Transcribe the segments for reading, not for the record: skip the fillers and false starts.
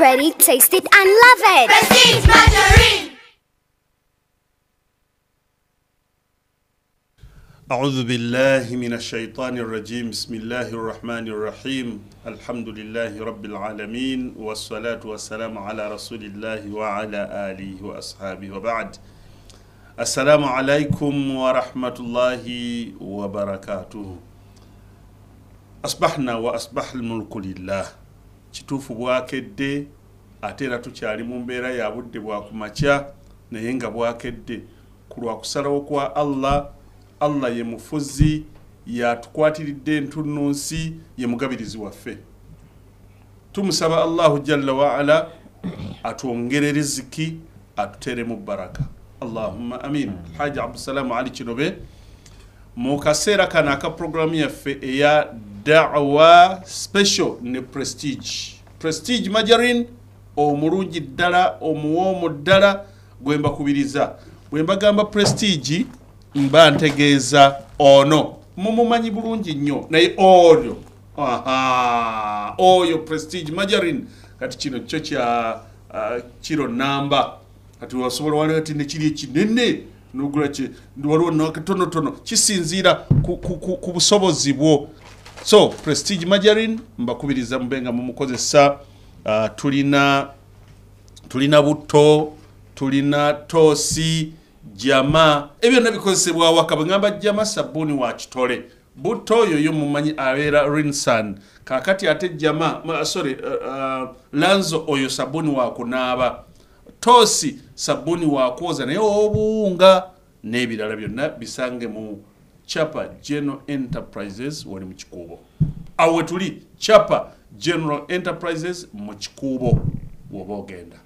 ready, taste it and love it. Prestige Margarine. أعوذ بالله من الشيطان الرجيم بسم الله الرحمن الرحيم الحمد لله رب العالمين والصلاة والسلام على رسول الله وعلى آله وأصحابه وبعد السلام عليكم ورحمة الله وبركاته أصبحنا وأصبح الملك لله kituufu bwakedde ate era tukyali mu mbeera ya budde bwakumakya naye nga bwakedde ku lwa kusalawo kwa Allah ye mufuzi yatukwatiridde entunnunsi ye mugabirizi waffe tumusaba Allahu jalla wa ala atwongere riziki atutere mu baraka Allahumma amin. Haji Abdussalam Ali Kinobe mu kaseera kana aka programu yaffe eya da'wa special ne prestige Margarine omulungi ddala omuwoomu ddala gwemba kubiriza bwemba gamba prestige mba ntegeeza ono mumumanyi bulungi nnyo naye oyo prestige Margarine kati kino kyo kya kiro namba kati wasobola wali ati nekiri ekinene nogula kye waliwo nakatonotono kisinziira ku busobozi bwo. So prestige Margarine mbakubiriza mbenga mumukozesa tulina butto tulina tosi jama ebyo nabikozesebwa waka bangamba jama sabuni wa kitole butto yo mumanyi abeera rinsan kakati ate jama lanzo oyo sabuni wa kunaaba tosi sabuni wa kwoza naye obuunga n'ebirala byonna bisange mu Chapa General Enterprises wali mu Kikuubo awe tuli Chapa General Enterprises mu Kikuubo woba ogenda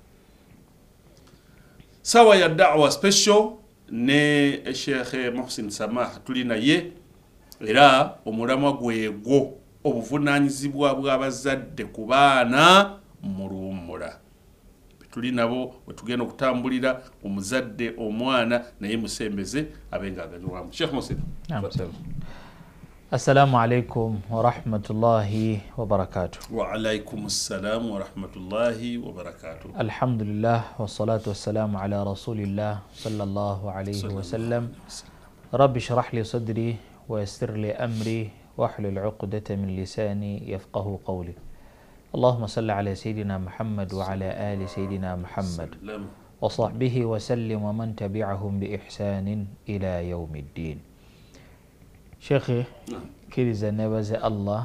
sawa ya da'wa special ne Sheikh Muhsin Samah tulina ye era omulamwa gwego obuvunanyizibwa bw'abazadde ku baana mu luwummula tuli nabo wetugenda okutambulira omuzadde omwana naye musembeze abenga aganywamu. Sheikh Muhsin. Assalamu alaikum wa rahmatullahi wa barakatuh. Wa alaikum assalam wa rahmatullahi wa barakatuh. Alhamdulillah wa salatu wa salamu ala rasulillah sallallahu alayhi wa sallam. Rabbi shrah li sadri wa yassir li amri wa hlul 'uqdatan min lisani yafqahu qawli. اللهم صل على سيدنا محمد وعلى آل سيدنا محمد وصحبه وسلم ومن تبعهم بإحسان إلى يوم الدين. شيخي كيريزا نبازي الله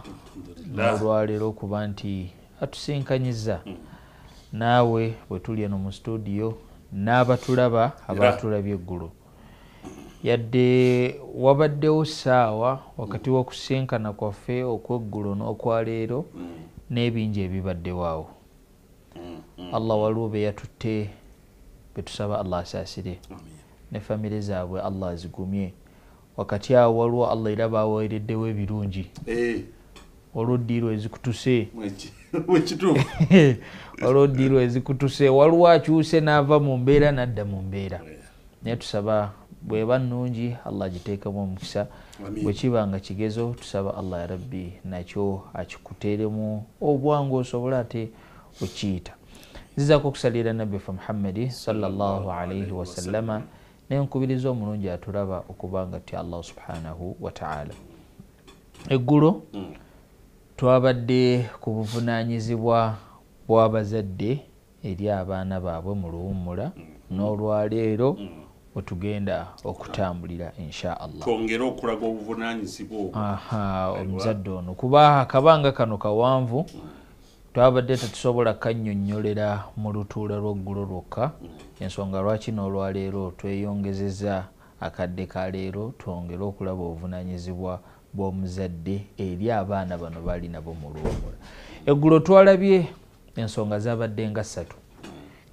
نوروالي روكو بانتي atusinkanyiza naawe bwetuli eno mu studio n'abatulaba abatulabye eggulu yadde wabaddewo ssaawa wakati w'okusinkana kwaffe okw'eggulu n'okwaleero n'ebingi ebibaddewo Allah waliwo be yatutte betusaba Allah asaasire ne famire zaabwe Allah azigumye wakati awo waliwo Allah era baweereddewo ebirungi waliwo ddiiro ezikutuse waliwo ddiiro ezikutuse waliwo akyuse n'ava mu mbeera n'adda mu mbeera naye tusaba bweba nnungi Allah agiteekemu omukisa bwe kiba nga kigezo tusaba Allah ya Rabbi nakyo akikuteeremu obwangu osobola ate okiyita. Nzizaako okusalira nabbi ffe Muhammadi sallallahu alayhi wa sallama n'enkubiriza omulungi atulaba okuba nga ti Allah subhanahu wa ta'ala. Eggulo twabadde ku buvunaanyizibwa bw'abazadde eri abaana baabwe mu luwummula n'olwaleero otugenda okutambulira insha Allah. Twongera okulaga obuvunanyizibwa obwo. Omuzadde ono kuba akabanga kano kawanvu twabadde tetusobola kannyonnyolera mu lutuula lw'eggulo lwokka ensonga lwaki n'olwaleero tweyongezeza akadde ka leero twongere okulaba obuvunanyizibwa bw'omuzadde eri abaana bano bali nabo mu luwummula. Eggulo twalabye ensonga zabadde nga 3.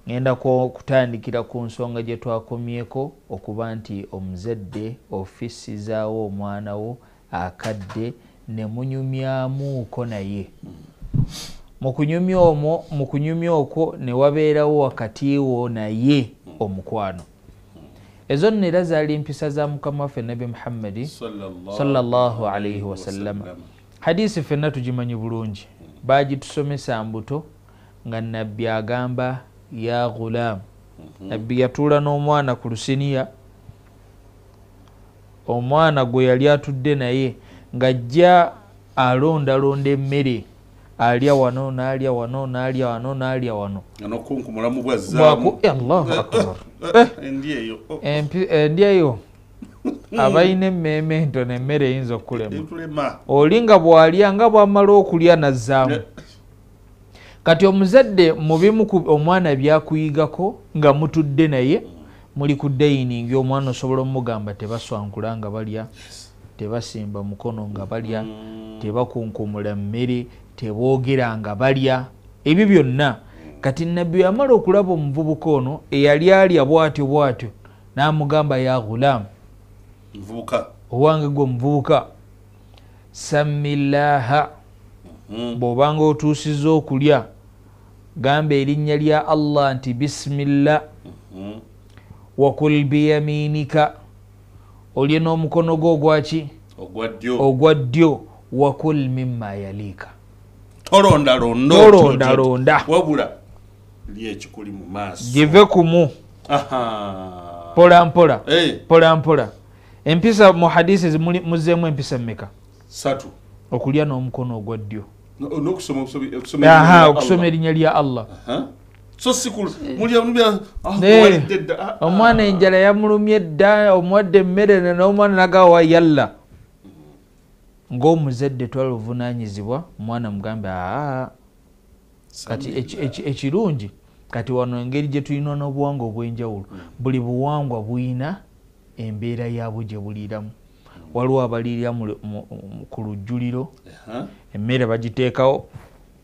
ngenda kutandikira ku nsonga gye twakomyeko okuba nti omuzadde ofisizaawo omwana wo akadde ne munyumyamuuko naye mu kunyumya okwo ne wabeerawo wakati wo naye omukwano. Ezo nno era zaali mpisa za mukama waffe Nabi Muhammadi sallallahu alayhi wa sallam. Hadisi ffenna tugimanyi bulungi, baagitusomesa mbuto nga nabbi agamba ya ghulam. Nabbi yatuula n'omwana ku lusiniya, omwana gwe yali atudde naye ng'ajja alondalonda emmere, alya wano n'alya wano n'alya wano n'alya wano. N'okunkumulamu bwazzaamu. Allahu akbar. Endi eyo abalina emmeeme entono emmere eyinza okukulema. Oli nga bw'alya nga bw'amala okulya nazzaamu. Kati omuzadde mu bimu omwana byakuyigako nga mutudde naye muli ku dining, omwana osobola omugamba tebaswankula nga balya, tebasimba mukono nga balya, tebakunkumula mmere, teboogera nga balya. Ebyo byonna kati nabbi yamala okulaba omuvubuka ono eyali alya bw'atyo bw'atyo n'amugamba ya ghulam, muvubuka owange gwe omuvubuka, samillaha, bw'obanga otuusiza okulya gamba erinnya lya Allah nti bisimillah, wakul biyaminika, olye n'omukono gwo ogwaki ogwa ddyo, wakul mimma yalika, tolondalonda wabula lye ekikuli mu maaso, give kumu polampola polampola. Empisa mu hadisi muzeemu empisa mmeka? 3. Okulya n'omukono ogwa ddyo, okusoma erinnya lya Allah. So sikulu omwana enjala yamulumye dda, omuwadde emmere n'omwana nagawa yalla. Ng'omuzadde twala obuvunaanyizibwa omwana mugambe kati ekirungi kati wano engeri gye tulina n'obuwangwa obw'enjawulo, buli buwangwa bulina embeera yaabwo gye buliiramu. Waliwo abaliirira ku lujjuliro, emmere bagiteekawo,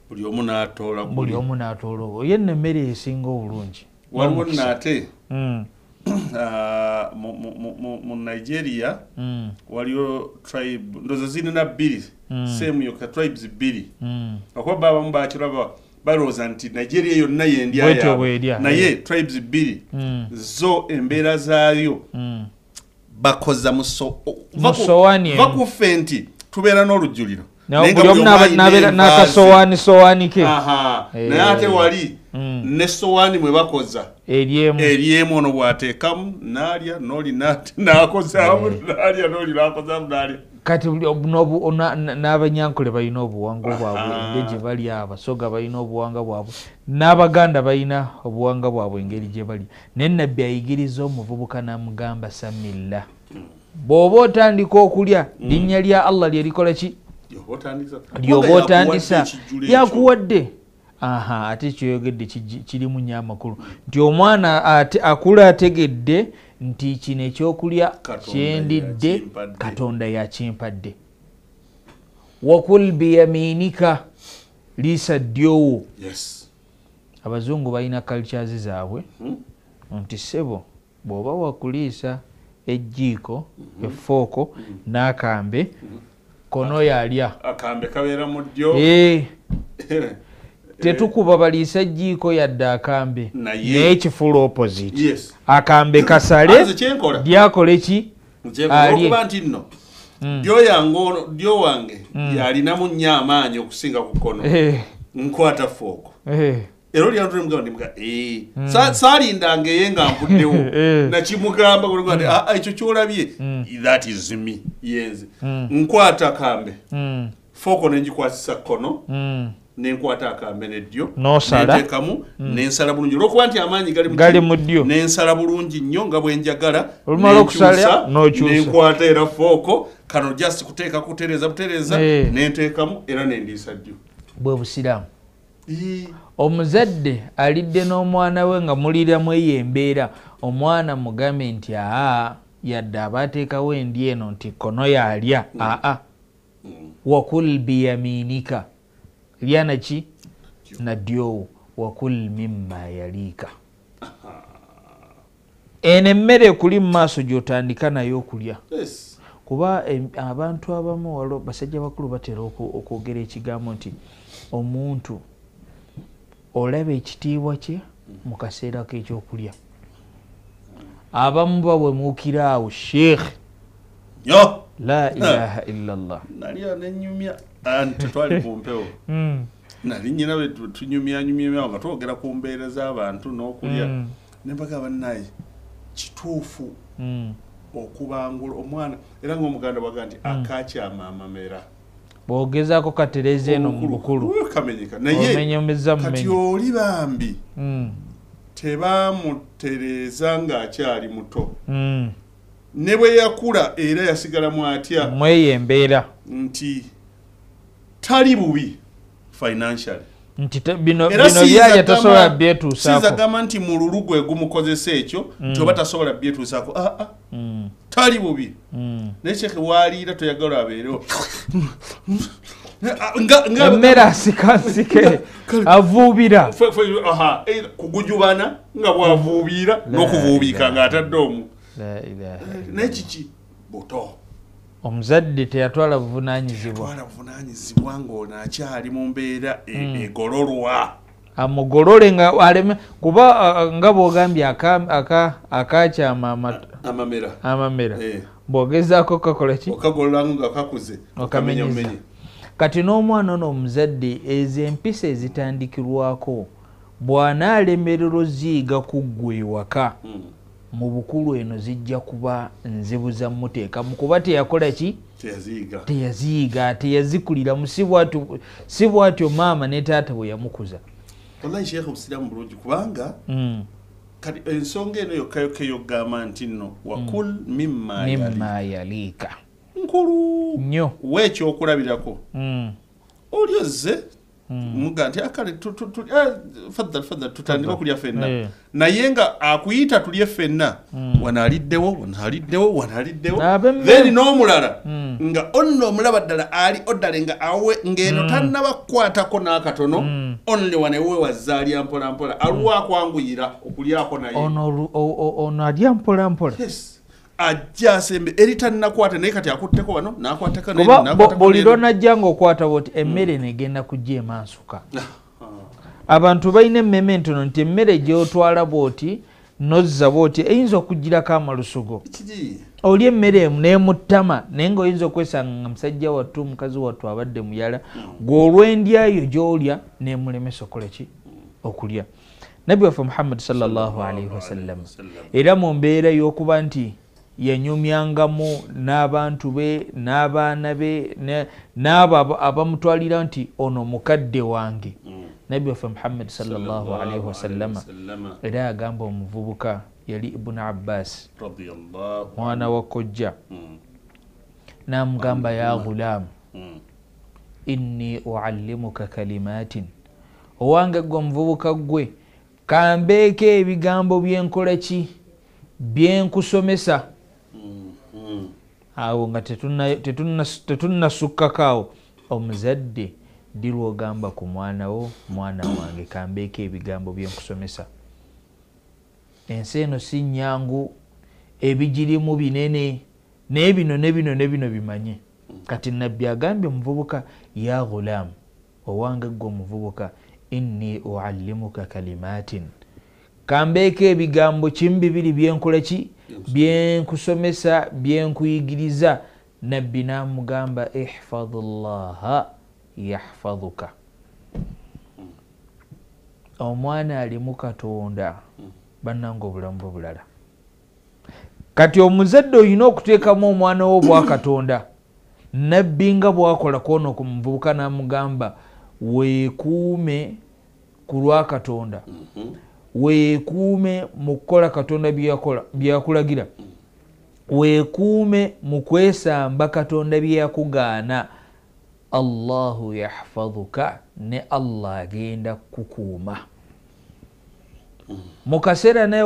buli omu n'atoola ye nno emmere esinga obulungi. Waliwo nate mu Nigeria waliwo tribe ndoza zirina 2 same yoka tribes 2 okuba abamu bakiraba balowooza nti Nigeria yonna yendya naye tribes 2 zo embeera zaayo bakoza musowaani bakufe nti tubeera n'olujjuliro n'akasowaani ke, naye ate wali ne sowaani mwe bakoza eryemu ono bw'ateekamu n'alya n'oli n'akozaamu n'alya n'oli n'akozaamu n'alya. Kati n'Abanyankole balina obuwangwa bwabwe engeri gye bali, Abasoga balina obuwangwa bwabwe, n'Abaganda balina obuwangwa bwabwe engeri gye bali. Naye nabbi ayigiriza omuvubuka n'amugamba samilla, bw'oba otandika okulya linnya lya Allah lye likola ki? Lyoba otandisa yakuwadde. Ate kyoyogedde kirimu nnyo amakulu nti omwana akula ategedde nti kino ekyokulya kyendidde Katonda yakimpadde. Wakul biyaminika, liisa ddyowo. Abazungu balina cultures zaabwe nti ssebo bw'oba wakuliisa ejjiiko effooko n'akambe kono yalya akambe kabeera mu ddyo. Tetukuba baliisa ejjiiko yadde akambe naye kifuula opposite. Akambe kasale lyakole ki olwokuba nti nno ddyo wange yalinamu nnyo amaanyi okusinga ku kono, nkwata fooko era olyantulemugamba ndimuga saalindanga eye nga nvuddewo nakimugamba nti ekyo kyolabye that is me yenze nkwata kambe fooko nengikwasisa kono nenkwata akambe neddyo nenteekamu nensala bulungi olwokuba nti amaanyi gali mu ddyo, nensala bulungi nnyo nga bwenjagala, nenkwata era fooko kano just kuteeka butereeza nenteekamu era nendiisa ddyo. Bwe busiraamu. Omuzadde alidde n'omwana we nga muliramu eyo embeera, omwana mugambe nti yadde abateekawo endi eno nti kono yalya. Wakul biyaminika, lya naki naddyowo, wakul mimma yaliika. Eno emmere kuli mu maaso gy'otandika nayo okulya. Kuba abantu abamu waliwo basajja bakulu batera okwogera ekigambo nti omuntu olaba ekitiibwa kye mu kaseera k'ekyokulya. Abamu babwemuukira awo sheekh la ilaha illa Allah nali anenyumya anti twali kumpewo nali nyina we tunyumya nga twogera ku mbeera z'abantu n'okulya nempaka bannaye kituufu okubangula omwana era ng'omuganda bwaga nti akakyama amamera bw'ogezaako katereza eno mu bukulu kamenyeka naye kati oli bambi tebaamutereeza ng'akyali muto ne bwe yakula era yasigalamu atya mweyo embeera nti tali bubi financially nti bino byaya tasobola byetuusaako sizagamba nti mululu gwe gumukozesa ekyo nti oba tasobola byetuusaako tali bubi naye kyeke waliira toyagala abeerewo emmere asikansike avuubira kugujubana nga bwavuubira n'okuvuubika ng'atadde omu naye kiki buto omuzadde teyatwala buvunanyizibwa ng'ono akyali mu mbeera egololwa amugolole nga aleme kuba nga bw'ogambye akakyama amamera bw'ogezaako kakola ki okagolola nga kakuze okamenyeza kati n'omwana ono omuzadde ezo empisa ezitandikirwako bw'anaalemerera oziyiga kuggwa ewaka mu bukulu eno zijja kuba nzibu za muteeka mu kuba teyakola ki teyaziyiga teyazikuliramu si bwatyo maama ne taata bwe yamukuza wallahi sheekh obusiraamu bulungi kubanga kati ensonga eno yokka yogamba nti nno wakul mimma yaliika nkulu nnyo weekyokulabirako oli ozze muga nti akale faddal tutandika okulya ffenna naye nga akuyita tulye ffenna wanaaliddewo then n'omulala nga onno omulaba ddala ali oddale nga awe ng'eno tannaba kukwatako n'akatono only wanewe wazaalya mpolampola alwakwanguyira okulyako naye ono alya mpolampola ajja asembe eri tannakwata naye kati akutteko wano n'akwatako boliro najja ng'okwata bwoti emmere negenda kujja emansuka abantu balina emmeme entono nti emmere gyotwala bwoti nozza bwoti eyinza okugirako amalusugo oli emmere emu nemuttama naye ng'oyinza okwesanga nga musajja wattu omukazi wattu abadde muyala gw'olwendyayo gy'olya nemulemesa okola ki okulya nabbi waffe Muhammad sallallahu alaihi wasallam era mu mbeera y'okuba nti yanyumyangamu n'abantu be n'abaana be n'abo abamutwalira nti ono mukadde wange nabbi waffe Muhammad sallallahu alaihi wasallam era yagamba omuvubuka yali Ibn Abbas mwana wa kojja n'amugamba ya ghulam inni uallimuka kalimatin owange gwe omuvubuka gwe kambeeko ebigambo byenkola ki byenkusomesa awo nga tetunnasukkakaawo omuzadde dirwa ogamba ku mwana wo mwana wange kambeeko ebigambo byenkusomesa ensi eno si nnyangu ebigirimu binene nebino bimanye kati nabbi agambye omuvubuka ya ghulam owange gwe omuvubuka inni uallimuka kalimatin kambeeko ebigambo kimu bibiri byenkola ki byenkusomesa byenkuyigiriza nabbi namugamba ihfadhullaha yahfadhuka omwana alimu Katonda bannanga obulamu bwe bulala kati omuzadde olina okuteekamu omwana wo bwa Katonda nabbi nga bwakola kwono ku muvubuka namugamba weekuume ku lwa Katonda weekuume mu kukola Katonda byakulagira weekuume mu kwesamba Katonda byeyakugaana Allahu yahfadhuka ne Allah agenda kukuuma mu kaseera naye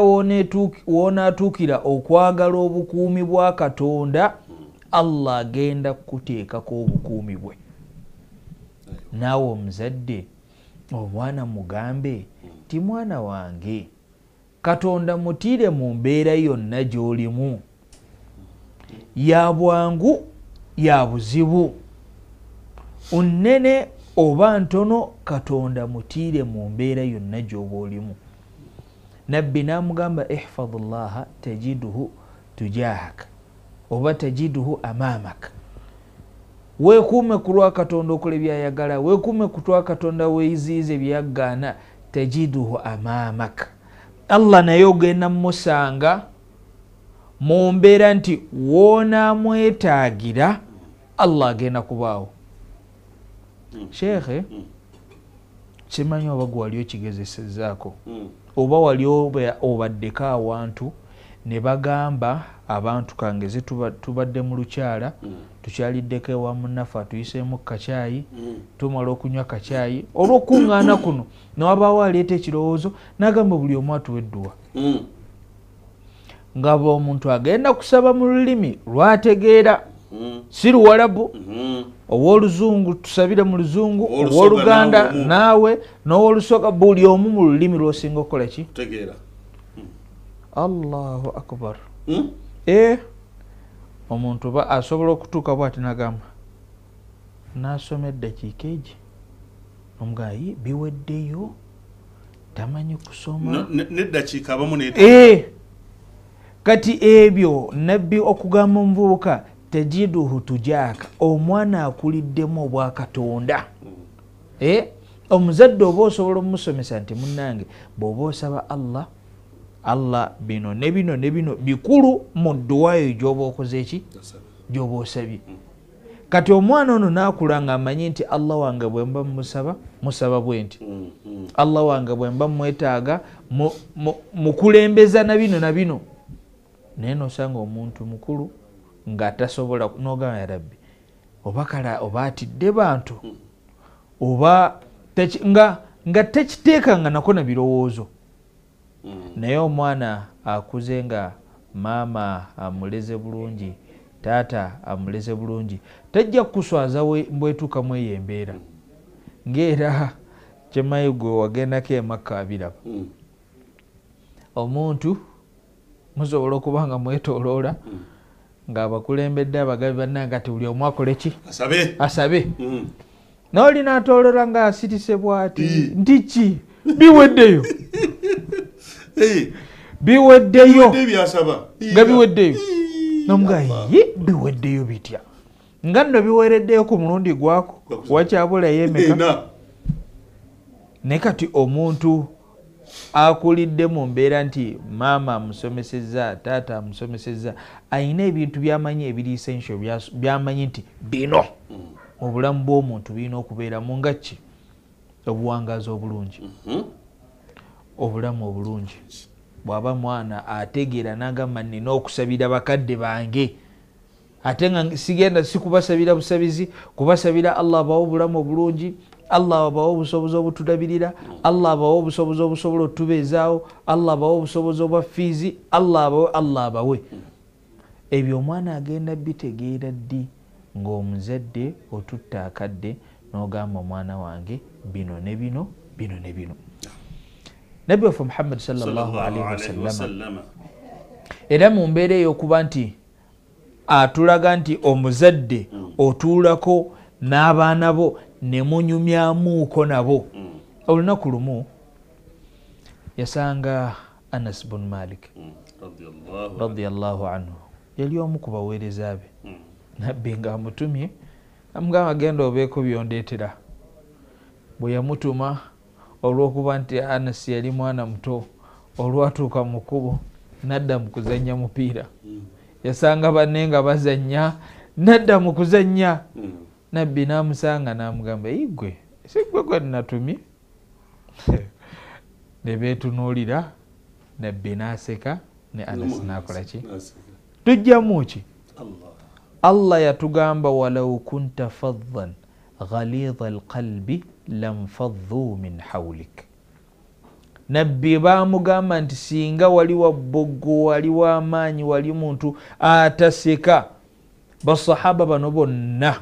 woonaatuukira okwagala obukuumi bwa Katonda Allah agenda kukuteekako obukuumi bwe naawe omuzadde omwana mugambe ti mwana wange Katonda mutiire mu mbeera yonna gy'olimu ya bwangu ya buzibu unene oba ntono Katonda mutiire mu mbeera yonna gy'oba olimu nabbi namugamba ihfadhullaha tajiduhu tujahaka oba tajiduhu amamak. Weekuume ku lwa Katonda okola byayagala, weekuume ku lwa Katonda weeyiziize byagaana, tajiduhu amamak. Allah naye ogenda musanga mu mbeera nti woonaamwetaagira Allah agenda kubaawo. Sheekhe, kimanyi oba gwe wali okigezesezzaako oba wali obaddeko awantu ne bagamba abantu kange ze tubadde mu lukyala tukyaliddeko ewa munnaffe atuyiseemu kacaayi, tumala okunywa kacaayi olw'okuŋŋaana kuno newabaawo aleeta ekirowoozo n'agamba buli omu atuwa edduwa. Nga bw'omuntu agenda kusaba mu lulimi lw'ategeera, si Luwarabu, ow'Oluzungu tusabire mu Luzungu, ow'Oluganda naawe n'ow'Olusoga, buli omu mu lulimi lw'osinga okukola ki? Tegeera. Allahu akbar. Omuntu ba asobola okutuuka bw'ati n'agamba n'asoma eddakiika egi omugayi biweddeyo tamanyi kusoma n'eddakiika abamu kati ebyo nabbi okugamba omuvubuka tajiduhu tujaaka, omwana akuliddemu obwa Katonda. Omuzadde oba osobola omusomesa nti munnange bw'oba osaba Allah bino ne bino ne bino bikulu mu dduwa eyo gy'oba okoze eki, gy'oba osabye. Kati omwana ono n'akula ng'amanyi nti Allah wange bwe mba musaba bwe nti, Allah wange bwe mba mwetaaga mukulembeza na bino na bino. Naye nosanga omuntu mukulu nga tasobola n'ogamba ya Rabbi oba kala oba atidde bantu oba nga tekiteekanga nako na birowoozo. Naye omwana akuze nga maama amuleze bulungi, taata amuleze bulungi, tajja kukuswaza mbwetuukamu eyo embeera. Ng'era kyemayi gwe wagendako e Makka abiraba. Omuntu musobola okuba nga mwetooloola ng'abakulembedde abagabi bannanga ati buli omu akole ki? Asabe. N'oli n'atoolola ng'asirise bw'ati nti ki? Biweddeyo. Biweddeyo nga biweddeyo nomugayi biweddeyo bitya nga nno biwereddeyo ku mulundi gwako wakyabulayo emeka. Ne kati omuntu akulidde mu mbeera nti maama amusomesezza, taata amusomesezza, ayina ebintu byamanyi ebiri essential byamanyi nti bino obulamu bw'omuntu birina okubeeramu nga ki? Obuwangazi obulungi, obulamu obulungi. Bw'aba mwana ategeera n'agamba nina okusabira bakadde bange, ate nga sigenda sikubasabira busabizi, kubasabira Allah abawe obulamu obulungi, Allah abawe obusobozi obutulabirira, Allah abawe obusobozi obusobola otubeezaawo, Allah abawe obusobozi obwa fiizi, Allah abawe. Ebyo omwana agenda bitegeera ddi ng'omuzadde otutta akadde n'ogamba omwana wange bino ne bino bino ne bino. Nabbi waffe Muhammad sallallahu alaihi wasallam era mu mbeera ey'okuba nti atulaga nti omuzadde otuulako n'abaana bo ne munyumyamuuko nabo. Olunaku lumu yasanga Anas bin Malik radiyallahu anhu yali omu ku baweereza be. Nabbi ng'amutumye amugamba genda obeeko byondeetera. Bwe yamutuma olw'okuba nti Anas yali mwana muto, olwatuuka mu kkubo nadda mu kuzannya mupiira. Yasanga banne nga bazannya, nadda mu kuzannya. Nabbi n'amusanga n'amugamba igwe si gwe gwe natumye. Ne beetunuulira, Nabbi n'aseka ne Anas n'akola ki? Tujjamu ki? Allah yatugamba walau kunta faddan ghalidha alqalbi lamfaddu min hawlik. Nabbi baamugamba nti singa wali wabboggo, wali w'amaanyi, wali muntu ataseka, basahaba bano bonna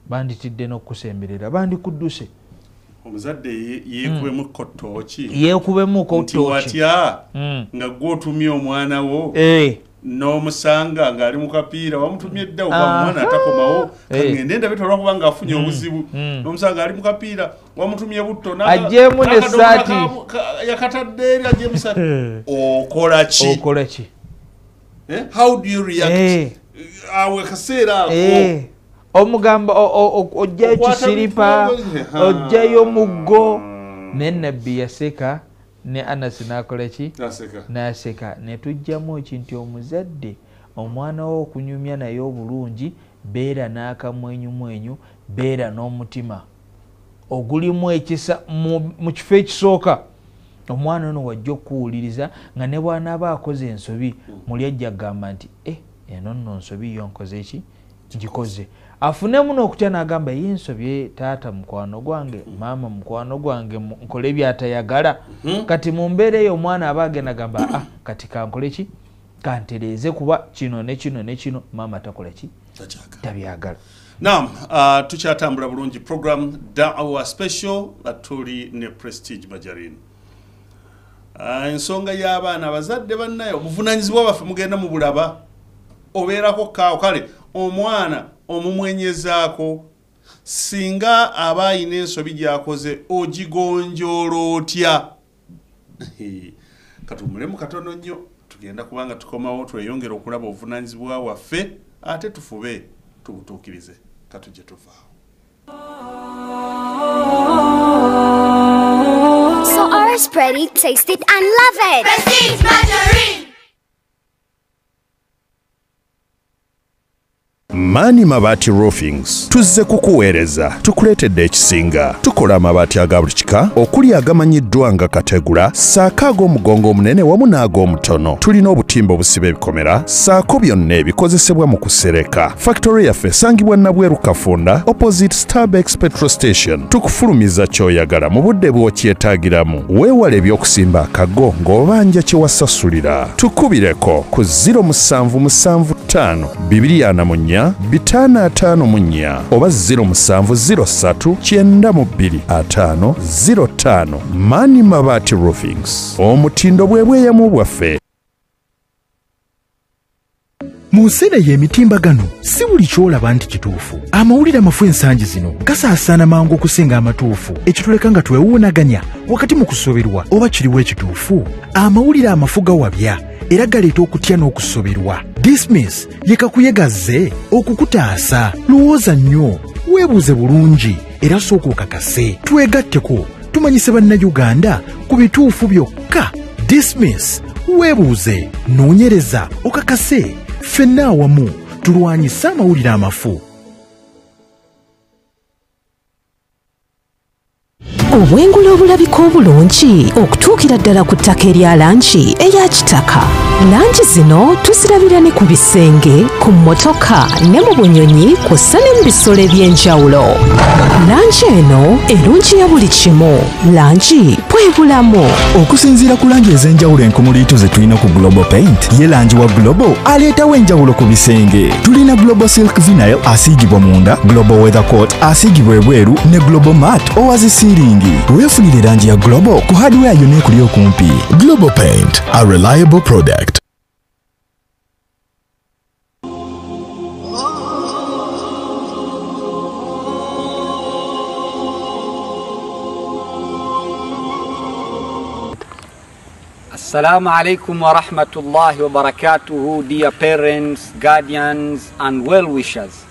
banditidde n'okusemberera, bandikudduse. Omuzadde yeekubemu kottooki, yeekubemu kottooki nti watya nga gw'otumye omwana wo n'omusanga ng'ali mu kapiira, wamutumye dda omwana atakomawo kangende ndabe tolwakuba ng'afunye obuzibu, n'omusanga ali mu kapiira, wamutumye butto ajjeemu n'essaati yakatadde eri ajjeemu essaati. Okola ki? Okola ki? How do you react? awe kaseera omugamba ojja kisiripa ojjayo muggo ne nabbi yaseka ne Anas nakola ki naseka ne tujjamu ekintu omuzadde omwana wo okunyumya naye obulungi beera n'akamwenyumwenyu beera n'omutima ogulimu ekisa mu kifo ekisooka omwana ono wajja okuwuliriza nga ne bw'anaaba akoze ensobi muli ajja kugamba nti eno nno nsobi yo nkoze ki ngikoze afunemu n'okutya n'agamba ye nsobye taata mukwano gwange maama mukwano gwange nkole byatayagala kati mu mbeera eyo omwana aba agenda agamba kati kankole ki kantereeze kuba kino ne kino ne kino maama takola ki tabyagala. Naam, tukyatambula bulungi program Da'wa Special tuli ne Prestige Majarin. Ensonga y'abaana abazadde bannaye obuvunaanyizibwa baffe mugenda mu bulaba obeerako kaawo kale omwana omumwenyezaako singa aba ayina ensobi gy'akoze ogigonjoola otya katumulemu katono nnyo tugenda kubanga tukomawo tweyongera okulaba obuvunaanyizibwa waffe ate tufube tubutuukirize katujje tuvaawo. So our spready, taste it and love it. Prestige Margarine. Mani Mabati Roofings tuzze kukuweereza tukuleetedde ekisinga tukola amabaati aga buli kika okuli agamanyiddwa nga kategula saako ag'omugongo omunene wamu n'ag'omutono tulina obutimba obusiba ebikomera saako byonna ebikozesebwa mu kusereka factory yaffe esangibwa Nabweru Kafunda opposite Starbex petrol station tukufulumiza ky'oyagala mu budde bw'okyetaagiramu weewale eby'okusimba akago ng'obanja kye wasasulira tukubireko ku 0775 244 554 oba 0703925505 Mani Mabati Roofings omutindo bwebweyamo bwaffe. Mu nseera y'emitimbagano si buli ky'olaba nti kituufu. Amawulire amafu ensangi zino gasaasaana mangu okusinga amatuufu ekituleka nga twewuunaganya wakati mu kusoberwa oba kiriwo ekituufu. Amawulire amafu gawabya era galeeta okutya n'okusoberwa. Dismiss yekakuyegazze okukutaasa. Lowooza nnyo weebuuze bulungi era sooka okakase. Twegatteko tumanyise bannayuganda ku bituufu byokka. Dismiss weebuuze noonyereza okakase. Ffenna awamu tulwanyise amawulire amafu. Obwengula obulabika obulungi okutuukira ddala ku ttaka erya langi eya kitaka. Langi zino tuzirabira ne ku bisenge, ku mmotoka ne mu bunyonyi kw'ossa ne mu bisolo eby'enjawulo. Langi eno erungi ya buli kimu. Langi bwe bulamu. Okusinziira ku langi ez'enjawulo enkumuliitu ze tulina ku Global Paint, ye langi wa Global aleetawo enjawulo ku bisenge. Tulina Global Silk Vinyl asiigibwa munda, Global Weather Coat asiigibwa ebweru ne Global Matte owazisiiringi. Weefunire langi ya Global ku hardware yonna ekuli okumpi. Global Paint, a reliable product. Assalamu alaikum wa rahmatullahi wa barakatuhu, dear parents, guardians and well-wishers.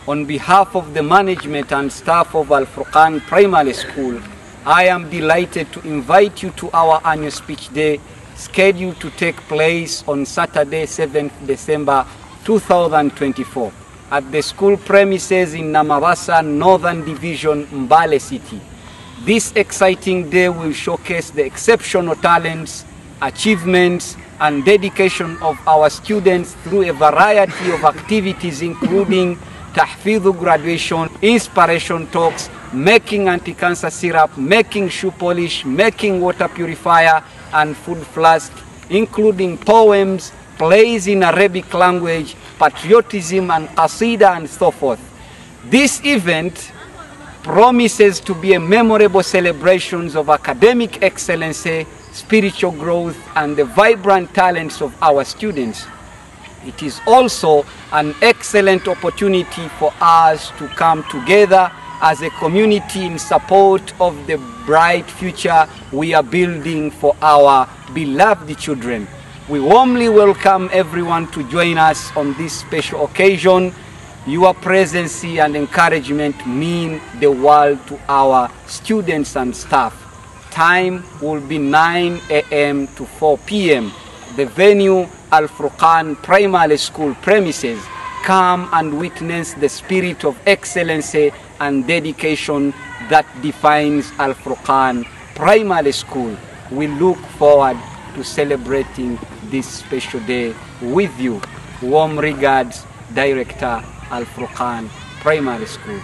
On behalf of the management and staff of Al-Furqan Primary School, I am delighted to invite you to our annual speech day scheduled to take place on Saturday, 7th December 2024 at the school premises in Namabasa, Northern Division, Mbale City. This exciting day will showcase the exceptional talents, achievements and dedication of our students through a variety of activities including Tahfidhu graduation, inspiration talks, making anti-cancer syrup, making shoe polish, making water purifier and food flask, including poems, plays in Arabic language, patriotism and qasida and so forth. This event promises to be a memorable celebration of academic excellence, spiritual growth and the vibrant talents of our students. It is also an excellent opportunity for us to come together as a community in support of the bright future we are building for our beloved children. We warmly welcome everyone to join us on this special occasion. Your presence and encouragement mean the world to our students and staff. Time will be 9 a.m. to 4 p.m. The venue, Al Furqan Primary School premises. Come and witness the spirit of excellency and dedication that defines Al Furqan Primary School. We look forward to celebrating this special day with you. Warm regards, Director, Al Furqan Primary School.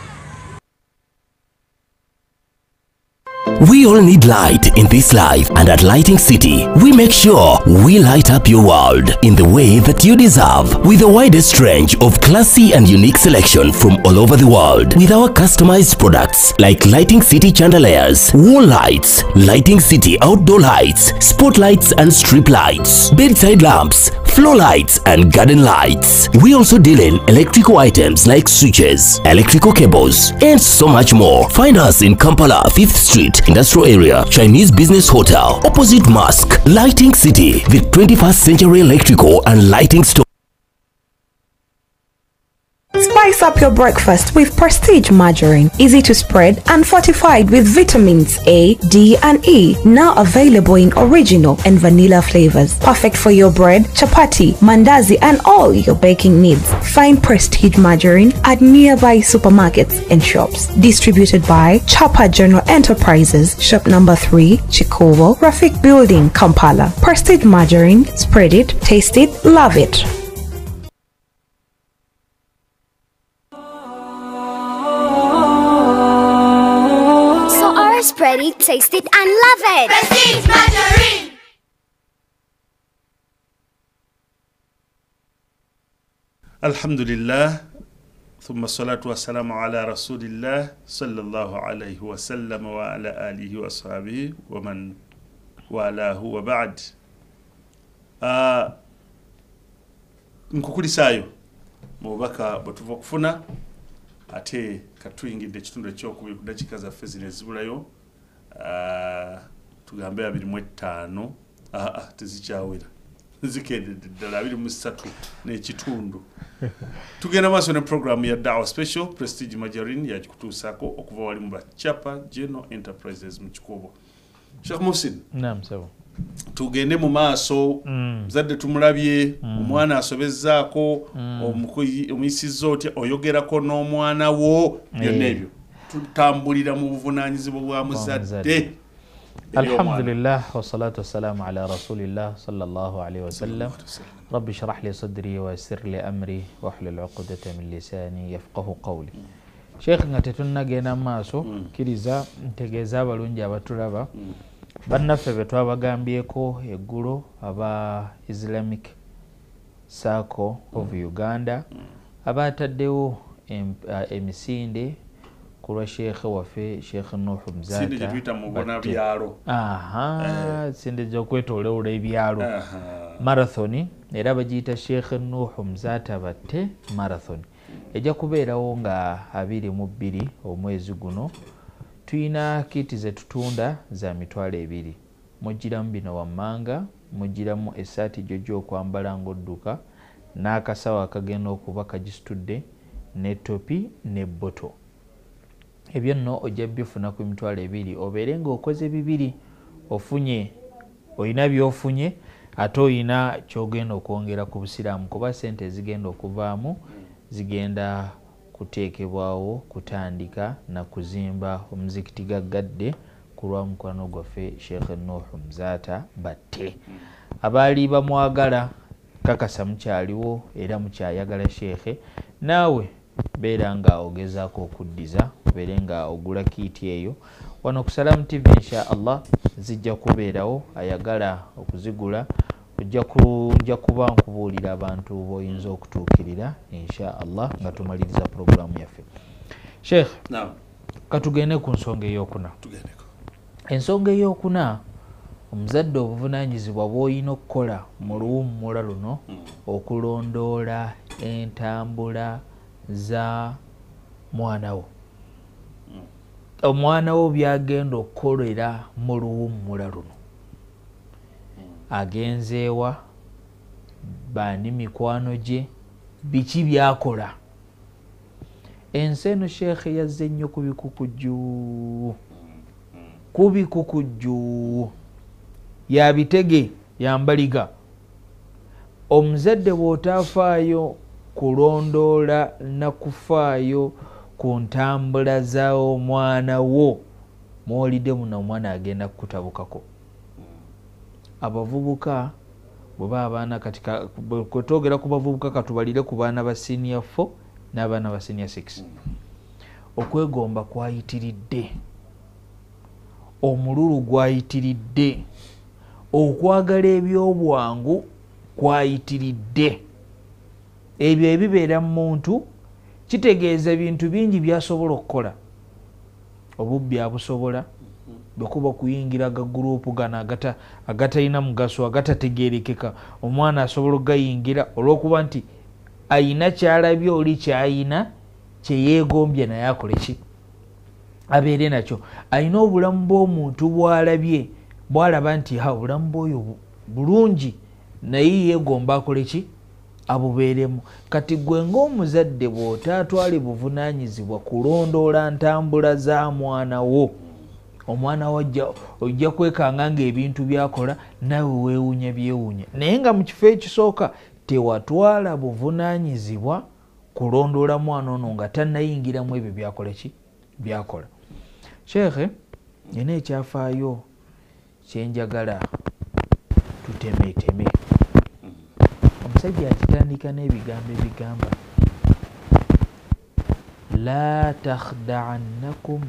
We all need light in this life, and at Lighting City, we make sure we light up your world in the way that you deserve, with the widest range of classy and unique selection from all over the world, with our customized products like Lighting City chandeliers, wall lights, Lighting City outdoor lights, spotlights and strip lights, bedside lamps, floor lights and garden lights. We also deal in electrical items like switches, electrical cables, and so much more. Find us in Kampala, 5th Street, Industrial Area, Chinese Business Hotel, opposite Mosque. Lighting City, the 21st century electrical and lighting store. Spice up your breakfast with Prestige Margarine. Easy to spread and fortified with vitamins A, D and E. Now available in original and vanilla flavors. Perfect for your bread, chapati, mandazi and all your baking needs. Find Prestige Margarine at nearby supermarkets and shops. Distributed by Chapa General Enterprises, shop number 3, Chikovo, Rafik Building, Kampala. Prestige Margarine. Spread it, taste it, love it. Spread it, taste it, and love it. Prestige Margarine. Alhamdulillah. ثم الصلاة والسلام على رسول الله صلى الله عليه وسلم وعلى آله وصحبه ومن والاه وبعد. Nkukulisayo mubaka batuva kufuna ate katuyingidde ekitundu ekyokubiri ku dakika zaffe zino ezibulayo tugambe 25 tezikyawera zikedde ddala 23 n'ekitundu. Tugenda maaso ne programu ya Dawa Special Prestige Margarine yakikutuusako okuva wali mu Chapa General Enterprises mu Kikobo. Sheikh Muhsin. Naam sawa. Tugende mu maaso mzadde tumulabye omwana asobezzaako omuyisiza otya oyogerako n'omwana wo byonna ebyo tutambulira mu buvunaanyizibwa bwa muzadde. Alhamdulillah wassalatu wassalamu ala rasulillah sallallahu alayhi wasallam. Rabbi shrah li sadri wa yassir li amri wahlul 'uqdatan min lisani yafqahu qawli. Sheikh nga tetunnagenda maaso kiriza ntegeeza abalungi abatulaba bannaffe be twabagambyeko eggulo aba Islamic Circle of Uganda abataddewo emisinde ku lwa Sheikh waffe Sheikh Nuh Mzata sinde gye tuyita mu bona byalo sinde gy'okwetooloola ebyalo marathoni era bagiyita Sheikh Nuh Mzata batte marathon ejja kubeerawo nga 22 omwezi guno. Tuyina kiti ze tutunda za mitwalo 2. Mugiramu bino wammanga, mugiramu essaati jojo okwambala ng'odduka n'akasawo akagenda okuba kagisitudde ne topi ne bboto. Ebyo nno ojja bifuna ku mitwalo 2 obeere ng'okoze 2 ofunye oyina by'ofunye ate oyina ky'ogenda okwongera ku busiraamu kuba ssente zigenda okuvaamu zigenda kuteekebwawo kutandika na kuzimba omuzikiti gaggadde ku lwa mukwano gwaffe Sheikh Nuh Mzata batte. Abaali bamwagala kakasa mukyaliwo era mukyayagala Sheikh, naawe beera nga ogezaako okuddiza obeere nga ogula kiiti eyo wano ku Salam TV insha Allah zijja kubeerawo. Ayagala okuzigula ojja kuba nkubuulira abantu boyinza okutuukirira insha Allah nga tumaliriza programu yaffe. Sheikh, katugende ku nsonga ey'okuna. Ensonga ey'okuna omuzadde obuvunaanyizibwa bw'olina okukola mu luwummula luno okulondoola entambula za mwana wo. Omwana wo byagenda okukolera mu luwummula luno agenzeewa bani mikwano gye, biki byakola. Ensi eno sheekhe yazze nnyo ku bikukujju yabitege yambaliga. Omuzadde bw'otaafaayo kulondoola na kufaayo ku ntambula z'omwana wo, mwolidde muno omwana agenda kukutabukako. Abavubuka bweba abaana katika kwetogera ku bavubuka katubalire ku baana ba senior 4 n'abaana ba senior 6. Okwegomba kwayitiridde, omululu gwayitiridde, okwagala ebyobwangu kwayitiridde. Ebyo ebibeera mu muntu kitegeeza ebintu bingi byasobola okukola. Obubbi abusobola bwekuba kuyingira gagurupu gano agatalina mugaso, agatategerekeka. Omwana asobola okugayingira olw'okuba nti ayina kyalabye oli kyayina kyeyeegombye naye akole ki abeere nakyo. Ayina obulamu bw'omuntu bwalabye, bwalaba nti obulamu bw'oyo bulungi naye yeegomba akole ki abubeeremu. Kati gwe ng'omuzadde bw'otaatwale buvunaanyizibwa kulondoola ntambula za mwana wo, omwana wo ojja kwekanga ng'ebintu byakola nawe weewunya byewunya. Naye nga mu kifo ekisooka tewatwala buvunaanyizibwa kulondoola mwana ono nga tannayingiramu ebyo byakola ki byakola. Sheekhe, nina ekyafaayo kyenjagala tutemeeteme. Omusajja akitandika n'ebigambo ebigamba la takhda'annakum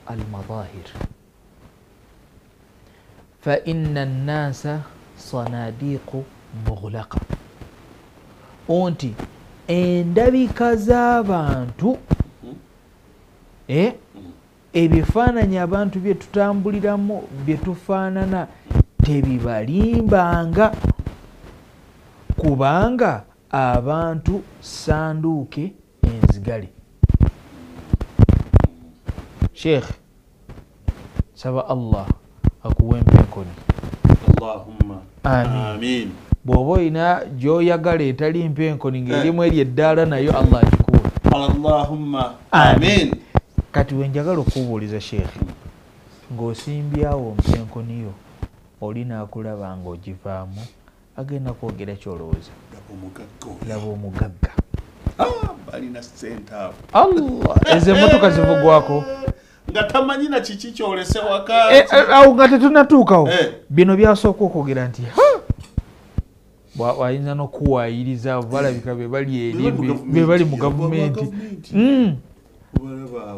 almadahir fa inna an-nasa sanadiqu mughlaqa. Onti endabika z'abantu ebifaananyi abantu bye tutambuliramu bye tufaanana tebibalimbanga, kubanga abantu sanduuke enzigale. Sheikh, saba Allah akuwe empenkoni. Allahumma amin. Bw'oba olina gy'oyagala etali mpenkoni ng'erimu eri eddaala nayo Allah agikuwe. Allahumma amin. Kati wenjagala okubuuliza Sheikh, ng'osimbyawo mpenkoni yo oli naakulaba ng'ogivaamu agenda kwogera kyolowooza. Laba omugagga. Balina ssente abo. Allah, ezo emmotoka zivugwako nga tamanyi na kiki kyolese waka. Awo nga tetunatuukawo. Bino byasooka okwogera nti wayinza n'okuwaayiriza balabika be bali eri be bali mu gavumenti.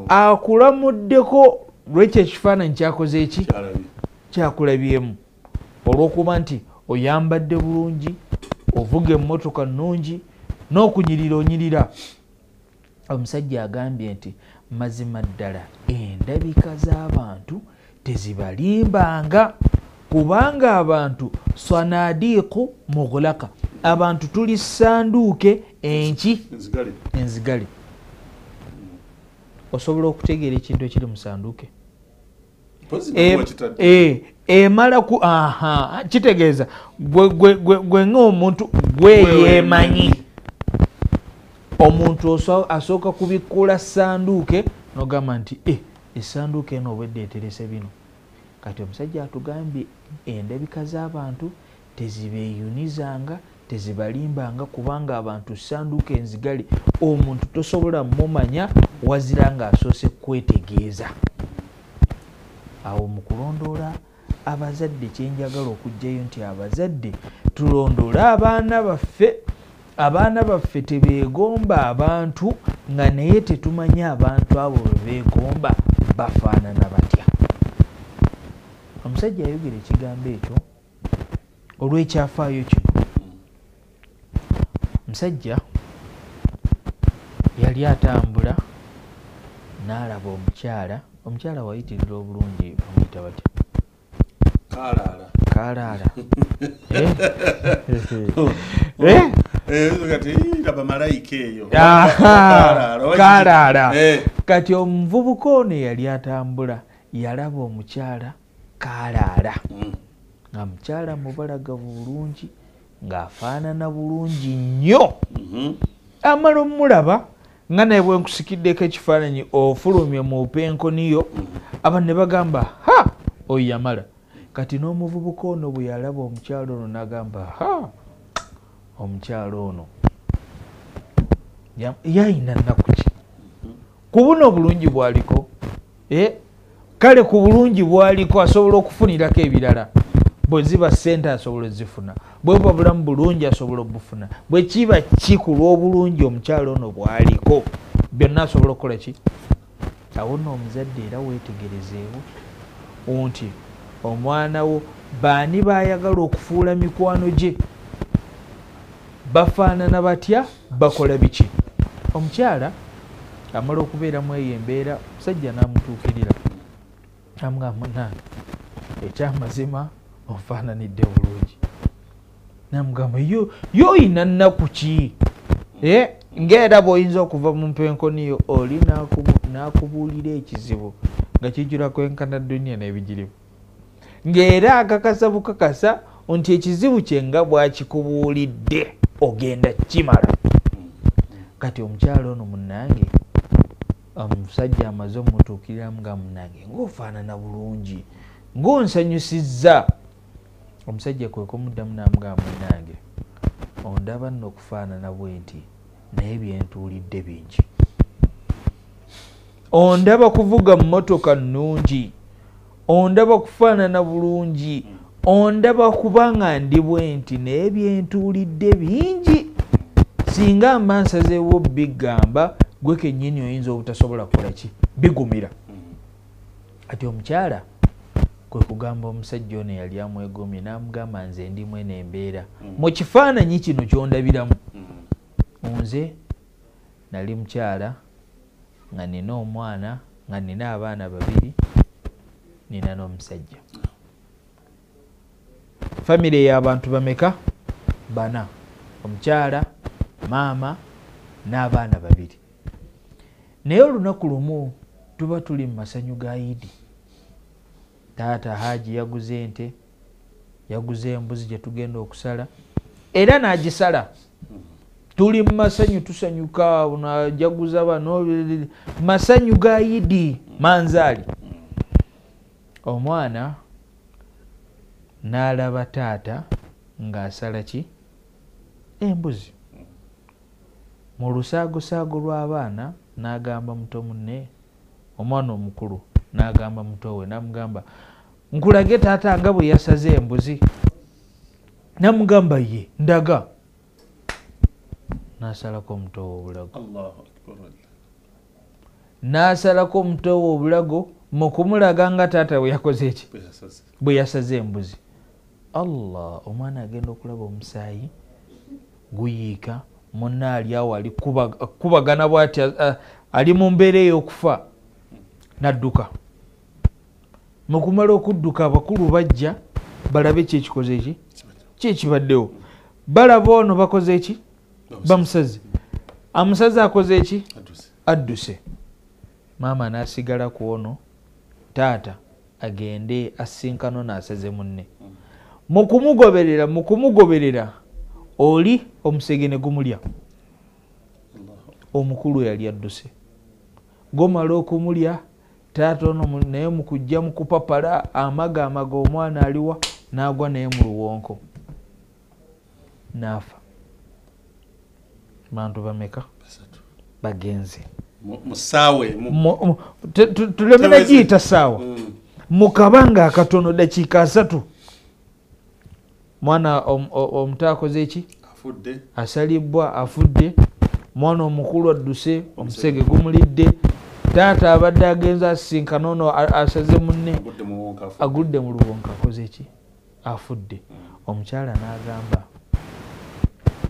Akulamuddeko lwekyo ekifaananyi kyakoze eki kyakulabyemu, olw'okuba nti oyambadde bulungi, ovuga emmotoka nnungi, n'okunyirira onyirira. Omusajja agambye nti mazima ddala endabika z'abantu tezibalimbanga, kubanga abantu sanadiiqu mughlaqa, abantu tuli sanduuke enzigale. Osobola okutegeera ekintu ekiri mu sanduuke emala ku kitegeeza gwe ng'omuntu gweyeemanyi. Omuntu asooka kubikkula sanduuke n'ogamba nti essanduuke eno obwedde eterese bino. Kati omusajja atugambye endabika z'abantu tezibeeyunizanga, tezibalimbanga, kubanga abantu sanduuke enzigale. Omuntu tosobola mumanya wazira ng'asoose kwetegeeza. Awo mu kulondoola abazadde kyenjagala okugjayo nti abazadde tulondoole abaana baffe tebeegomba abantu nga naye tetumanyi abantu abo bwe beegomba bafaanana batya. Omusajja ayogera ekigambo ekyo olw'ekyafaayo kino. Omusajja yali atambula n'alaba omukyala wayitirira obulungi bamuyita batya? Kaalaala. Kaalaala. Kati omuvubuka ono yali atambula yalaba omukyala kaalaala nga mukyala mubalagavu bulungi, ng'afaanana bulungi nnyo amala omulaba nga naye bwe nkusikiddeko ekifaananyi ofulumye mu penkoniyo aba ne bagamba ha oyo yamala kati n'omuvubuka ono bwe yalaba omukyalo ono n'agamba ha omukyalo ono yayina nnaku ki ku buno obulungi bwaliko kale ku bulungi bwaliko asobola okufunirako ebirala bwe ziba ssente asobola ozifuna bwe buba bulamu bulungi asobola obufuna bwe kiba ki ku lw'obulungi omukyalo ono bwaliko byonna asobola okukola ki awo nno omuzadde era weetegerezeewo nti omwana wo baani baayagala okufuula mikwano gye bafaanana batya bakola biki omukyala amala okubeeramu eyo embeera musajja n'amutuukirira amugamba nange ekyamazima onfaananidde bulungi namugamba yoyina nnaku ki ng'era bw'oyinza okuva mu mpenkoniyo oli n'akubuulira ekizibu nga kijjula kwenkana duniya n'ebigirimu ng'era akakasa bukakasa nti ekizibu kye nga bw'akikubuulidde ogenda kimala kati omukyalo ono munnange omusajja amaze omutuukiriramu nga munnange ng'ofaanana bulungi ng'onsanyusizza omusajja kwe kumuddamu n'amugamba munnange ondaba nno okufaanana bwe nti naye byentuulidde bingi ondaba kuvuga mmotoka nnungi ondaba kufaanana bulungi ondaba kubanga ndi bwe nti naye byentuulidde bingi singa mba nsazeewo bigamba gwe kennyini oyinza obutasobola kukola ki bigumira ati omukyala kwe kugamba omusajja ono yali amwegomye n'amugamba nze ndimu eno embeera mu kifaananyi kino kyondabiramu nze nali mukyala nga nina omwana nga nina abaana babiri nina n'omusajja famire y'abantu bameka bana omukyala maama n'abaana babiri naye olunaku lumu tuba tuli mu masanyu ga Idi taata Haji yaguze ente yaguze embuzi gye tugenda okusala era n'agisala tuli mu masanyu tusanyuka najaguza bano masanyu ga Idi manzaali omwana n'alaba taata ng'asala ki embuzi mu lusaagosaago lw'abaana n'agamba muto munne omwana omukulu n'agamba muto we n'amugamba nkulage taata nga bwe yasaze embuzi n'amugamba ye ndaga n'asalako omuto we obulago n'asalako omuto we obulago mu kumulaga nga taata bwe yakoze eki bwe yasaze embuzi Allah omwana agenda okulaba omusaayi guyiika munna ali awo ali kubagana bw'ati ali mu mbeera ey'okufa n'adduka mu kumala okudduka abakulu bajja balabe ki ekikoze eki ki ekibaddewo balaba ono bakoze eki bamusaze amusaze akoze eki adduse maama n'asigala ku ono taata agende asinkano n'asaze munne mu kumugoberera oli omusege gumulya omukulu yali adduse gomala okumulya taata ono naye mu kujja mu kupapala amaga omwana aliwa n'agwa naye mu luwonko n'afa bantu bameka bagenze musaawe tulemera giyita saawa mu kabanga akatono dakiika 3 mwana omuto akoze eki asalibwa afudde mwana omukulu adduse omusege gumulidde taata abadde agenza asinkana ono asaze munne agudde mu luwonka akoze eki afudde omukyala n'agamba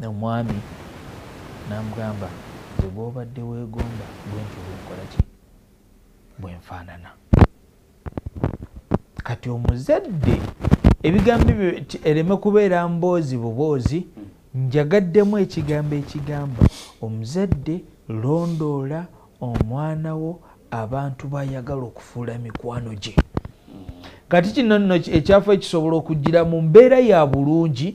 omwami n'amugamba nze bw'obadde weegomba bwentyo bwenkola ki bwenfaanana kati omuzadde ebigambo byo ereme kubeera mboozi buboozi njagaddemu ekigambo ekigamba omuzadde londoola omwana wo abantu bayagala okufuula mikwano gye kati kino nno ekyafa ekisobola okugira mu mbeera ya bulungi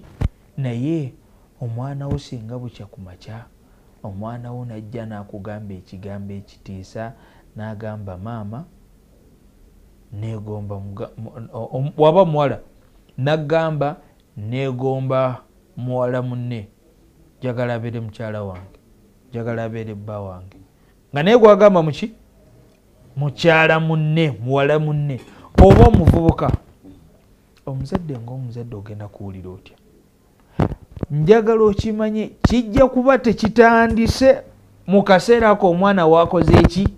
naye omwana wo singa bukya ku makya omwana wo najja n'akugamba ekigambo ekitiisa n'agamba maama negomba waba muwala n'agamba negomba muwala munne jagala abeere mukyala wange jagala abeere bba wange nga naye gwagamba muki mukyala munne muwala munne oba omuvubuka omuzadde ng'omuzadde ogenda kuwulira otya njagala okimanye kijja kuba tekitandise mu kaseera ako omwana waakoze eki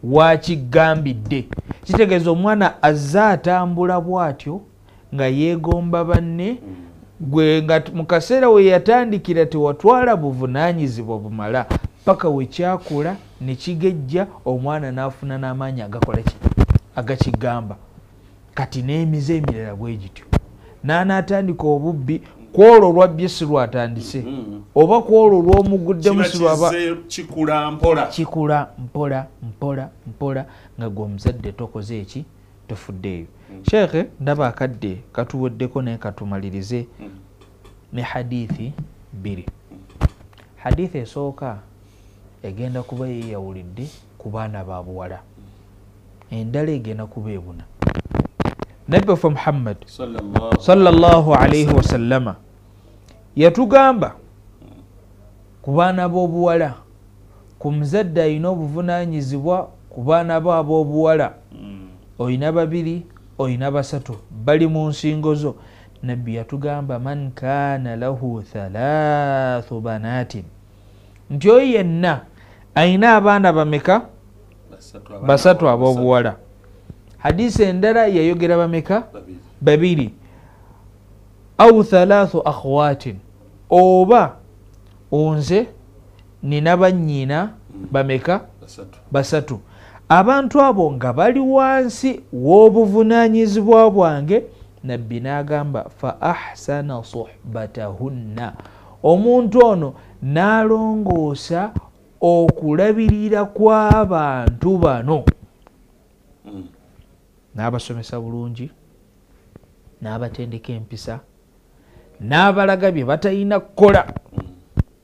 wakigambidde kitegeeza omwana azze atambula bw'atyo nga yeegomba banne gwe nga mu kaseera we yatandikira tewatwala buvunaanyizibwa bumala paka we kyakula ne kigejja omwana n'afuna n'amaanyi agakola ki agakigamba kati n'emize emirala bwe gityo n'anaatandika obubbi kwolwo olwabbye si lwatandise oba kwolwo olw'omuguddemu si lwaba kikula mpola nga gwe omuzadde tokoze eki tofuddeeyo sheekhe ndaba akadde katuweddeko naye katumalirize ne hadithi 2 hadithi esooka egenda kuba yeyawulidde ku baana ba buwala endala egenda kuba ebuna nabbi waffe Muhammad sallallahu alayhi wasallama yatugamba ku baana b'obuwala ku muzadde alina obuvunaanyizibwa ku baana be ab'obuwala oyina 2 oyina 3 bali mu nsingo zo nabbi yatugamba man kaana lahu 3 banaatin nti oyo yenna ayina abaana bameka 3 ab'obuwala hadisi endala yayogera bameka 2 au 3 akhwatin oba onze nina bannyina bameka 3 abantu abo nga bali wansi w'obuvunaanyizibwa bwange nabbi n'agamba fa ahsana suhbatahunna omuntu ono n'alongoosa okulabirira kw'abantu bano n'abasomesa bulungi n'abatendeka empisa n'abalaga bye batalina kukola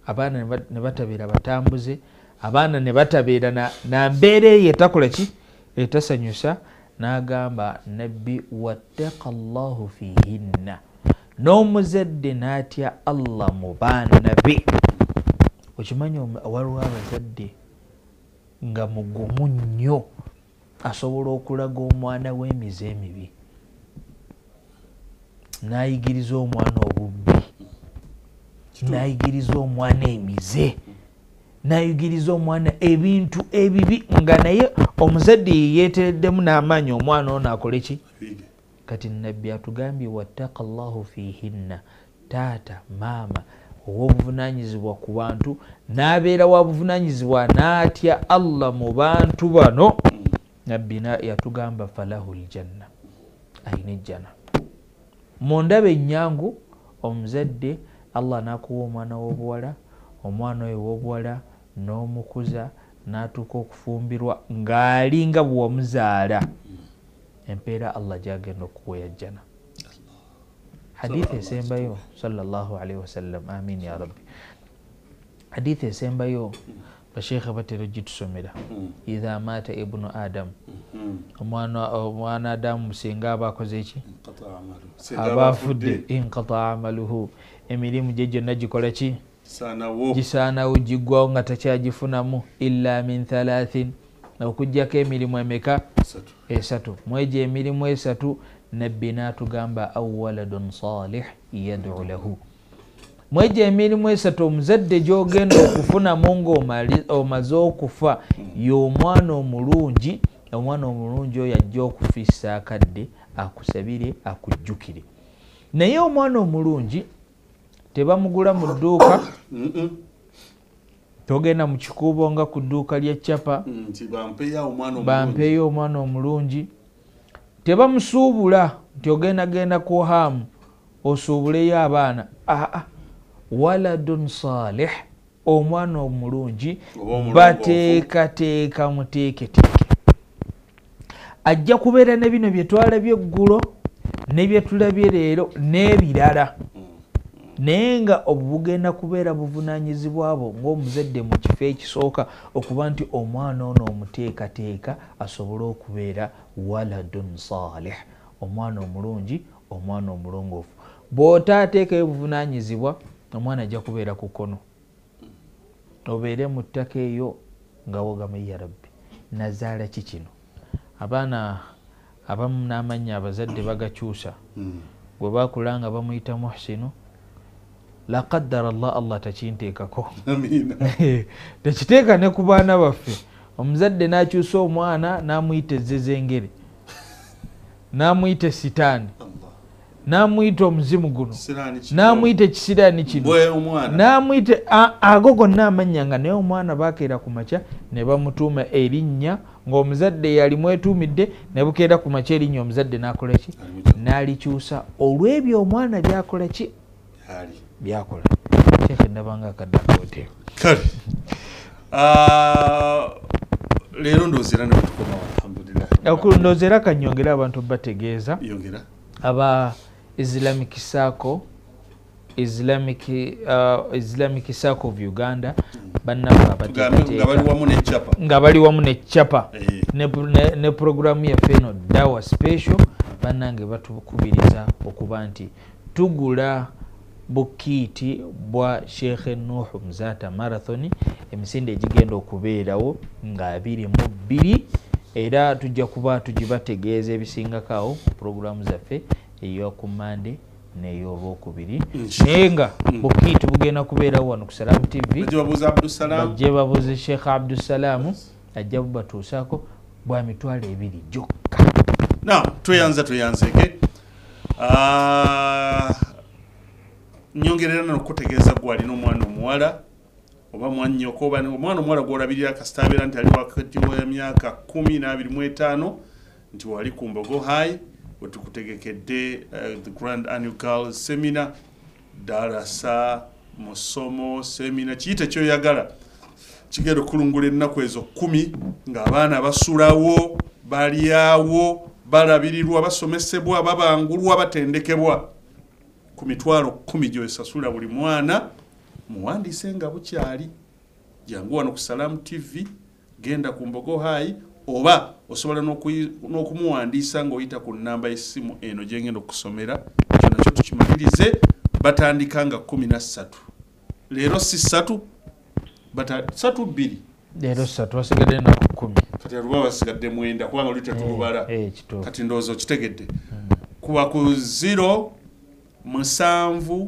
abaana ne batabeera batambuze abaana ne batabeera na mbeera eyo etakola ki etasanyusa n'agamba nabbi wattaqa llahu fihinna n'omuzadde n'atya Allah mu baana be okimanyi waliwo abazadde nga mugumu nnyo asobola okulaga omwana w'emize emibi n'ayigiriza omwana obubbi n'ayigiriza omwana emize n'ayigiriza omwana ebintu ebibi nga naye omuzadde yeetereddemu n'amaanyi omwana ono akole ki kati nabbi atugambye wattaqa llahu fihinna taata maama ow'obuvunaanyizibwa ku bantu n'abeera wa buvunaanyizibwa n'atya Allah mu bantu bano nabbi yatugamba falahu ljanna ayina ejjana mu ndaba ennyangu omuzadde Allah n'akuwa omwana w'obuwala omwana oyo w'obuwala n'omukuza n'atuuka okufumbirwa ng'ali nga bwe wamuzaala empeera Allah gy'agenda okuweya jjana hadithi esembayo sallallahu alaihi wasallam amin ya rabbi hadithi esembayo basheekhe batera gitusomera idha mata ibnu adam omwana adamu singa aba akoze eki aba afudde inqata amaluhu emirimu gye gyonna gikola ki gisaanawo giggwawo nga takyagifunamu illa min 3 okuggyako emirimu emeka 3 mwegyo emirimu 3 nabbi n'atugamba aw waladun salih yad'u lahu mwegyo emirimu 3 omuzadde gy'ogenda okufunamu ng'omaze okufa y'omwana omulungi omwana omulungi oyo ajja okufissa akadde akusabire akujjukire naye omwana omulungi tebamugula mu dduuka togenda mu kikuubo nga ku dduuka lya capa bampeeyo omwana omulungi tebamusuubula nti ogenda ku hamu osuubuleyo abaana waladun salih omwana omulungi bateekateeka muteeketeeke ajja kubeera ne bino bye twalabye eggulo ne bye tulabye leero n'ebirala naye nga obugenda kubeera buvunaanyizibwa bwo ng'omuzadde mu kifo ekisooka okuba nti omwana ono omuteekateeka asobole okubeera waladun salih, omwana omulungi, omwana omulongoofu. Bw'otaateekayo buvunaanyizibwa omwana ajja kubeera ku kkono, obeere mu ttaka eyo nga wogama ya rabbi nazaala ki kino. Abaana abamu n'amannya abazadde bagakyusa, bwe bakulanga bamuyita Muhsinu, la qaddara Allah takinteekako. Tekiteeka ne ku baana baffe. Omuzadde n'akyusa omwana n'amuyita ezzezengere, n'amuyita sitaani, n'amuyita omuzimu guno, n'amuyita ekisiraani kino, n'amuyita ago gonna amannya nga naye omwana bakeera ku makya ne bamutuuma erinnya ng'omuzadde yali mwetuumidde, ne bukeera ku makya erinnya omuzadde n'akola ki? N'alikyusa olw'ebyo omwana byakola ki? Byakola. Kyekyo ndabanga akaddakote. Kale. Leero ndozera ne tukoma alhamdulillah. Ndozera kanyongera abantu bategeeza. Yongera. Aba Islamic Circle of Uganda bannaba nga bali wamu ne chapa ne programu yaffe eno Dawa Special bannange batukubiriza okuba nti tugula bukiiti bwa Sheikh Nuh Mzata Marathon emisinde egigenda okubeerawo nga 22 era tujja kuba tugibategeeza ebisingakaawo programu zaffe ey'okumande n'ey'olwokubiri naye nga bukiiti bugenda kubeerawo wano ku Salam TV bajje babuuze Sheikh Abdusalamu ajja bubatuusaako bwa mitwalo 2 gyokka. Tweyanzeke nyongerera n'okutegeeza gwalina omwana omuwala oba mwannyoko oba omwana omuwala gw'olabirira kasita abeera nti ali wakati w'emyaka 10-25 nti wali ku Mbogo High wetukutegekedde the Grand Annual Seminar darasa musomo seminar kiyite kyoyagala kigenda okulungula ennaku ezo 10 ng'abaana basulawo balyawo balabirirwa basomesebwa babangulwa batendekebwa ku mitwalo 10 gy'osasula buli mwana muwandiise nga bukyali jangu wano ku Salam TV genda ku Mbogo High oba osobola n'okumuwandiisa ng'oyita ku nnamba y'essimu eno gye ngenda okusomera ekyo nakyo tukimalirize batandika nga 13 leero si 3 2 leero 3 basigadde ennaku 10 kati aluba basigadde 9 kubanga oli tetulubala kati ndowooza okitegedde kuba ku 0 7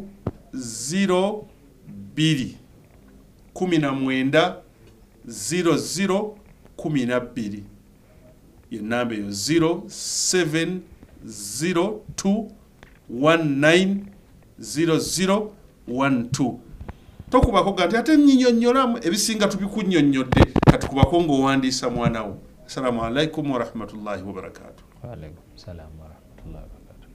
0 2 19 00 12 yenamba eyo 0702190012 tokubako ganti ate nyinyonnyolamu ebisinga tubikunnyonnyodde katukubako ng'owandiisa mwana wo. Assalamu alaikum warahmatullahi wabarakatuh. Wa alaikum salam warahmatullahi wabarakatuh.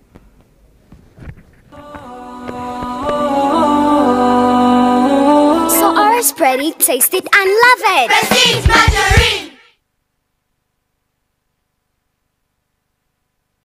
So our spready, taste it and love it. Prestige Margarine.